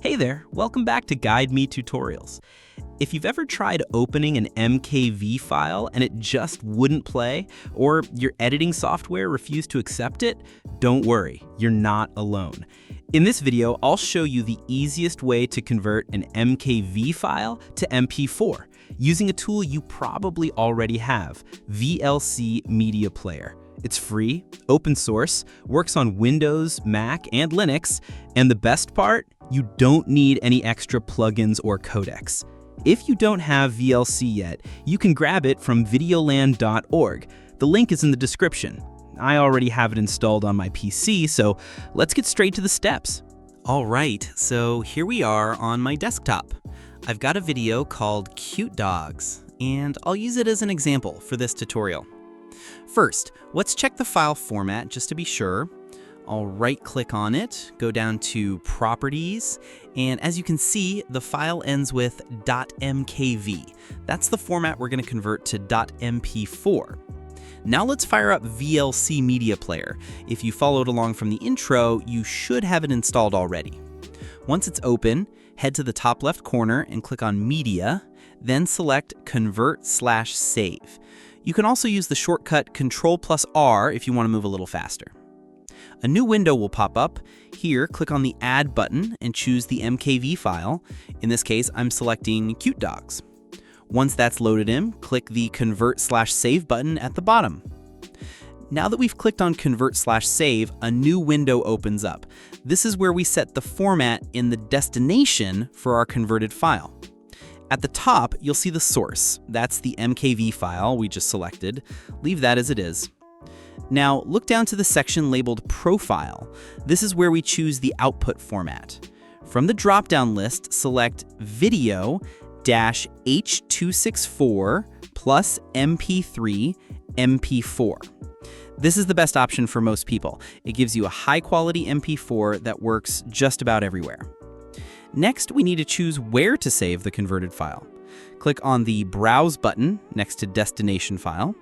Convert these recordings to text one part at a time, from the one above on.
Hey there, welcome back to Guide Me Tutorials. If you've ever tried opening an MKV file and it just wouldn't play, or your editing software refused to accept it, don't worry, you're not alone. In this video, I'll show you the easiest way to convert an MKV file to MP4 using a tool you probably already have, VLC Media Player. It's free, open source, works on Windows, Mac, and Linux, and the best part, you don't need any extra plugins or codecs. If you don't have VLC yet, you can grab it from videoland.org. The link is in the description. I already have it installed on my PC, so let's get straight to the steps. All right, so here we are on my desktop. I've got a video called Cute Dogs, and I'll use it as an example for this tutorial. First, let's check the file format just to be sure. I'll right-click on it, go down to Properties, and as you can see, the file ends with .mkv. That's the format we're going to convert to .mp4. Now let's fire up VLC Media Player. If you followed along from the intro, you should have it installed already. Once it's open, head to the top left corner and click on Media, then select Convert/Save. You can also use the shortcut Ctrl+R if you want to move a little faster. A new window will pop up. Here, click on the Add button and choose the MKV file. In this case, I'm selecting Cute Dogs. Once that's loaded in, click the Convert/Save button at the bottom. Now that we've clicked on Convert/Save, a new window opens up. This is where we set the format in the destination for our converted file. At the top, you'll see the source. That's the MKV file we just selected. Leave that as it is. Now, look down to the section labeled Profile. This is where we choose the output format. From the drop-down list, select Video-H264 plus MP3 MP4. This is the best option for most people. It gives you a high-quality MP4 that works just about everywhere. Next, we need to choose where to save the converted file. Click on the Browse button next to Destination File.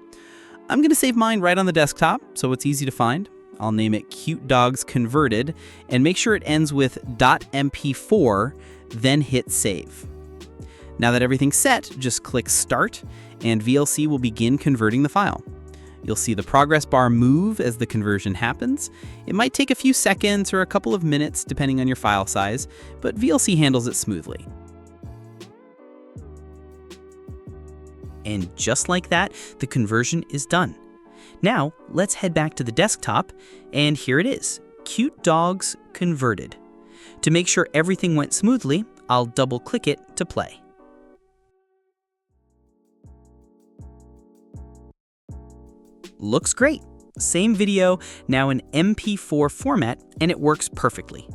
I'm going to save mine right on the desktop, so it's easy to find. I'll name it Cute Dogs Converted, and make sure it ends with .mp4, then hit Save. Now that everything's set, just click Start, and VLC will begin converting the file. You'll see the progress bar move as the conversion happens. It might take a few seconds or a couple of minutes depending on your file size, but VLC handles it smoothly. And just like that, the conversion is done. Now, let's head back to the desktop, and here it is, Cute Dogs Converted. To make sure everything went smoothly, I'll double-click it to play. Looks great. Same video, now in MP4 format, and it works perfectly.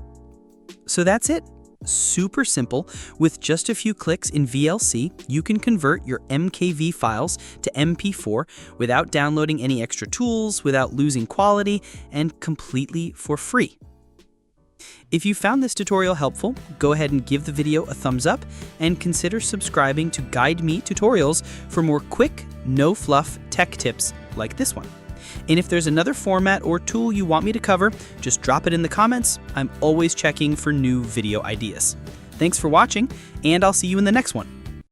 So that's it. Super simple. With just a few clicks in VLC, you can convert your MKV files to MP4 without downloading any extra tools, without losing quality, and completely for free. If you found this tutorial helpful, go ahead and give the video a thumbs up and consider subscribing to Guide Me Tutorials for more quick, no-fluff tech tips like this one. And if there's another format or tool you want me to cover, just drop it in the comments. I'm always checking for new video ideas. Thanks for watching, and I'll see you in the next one.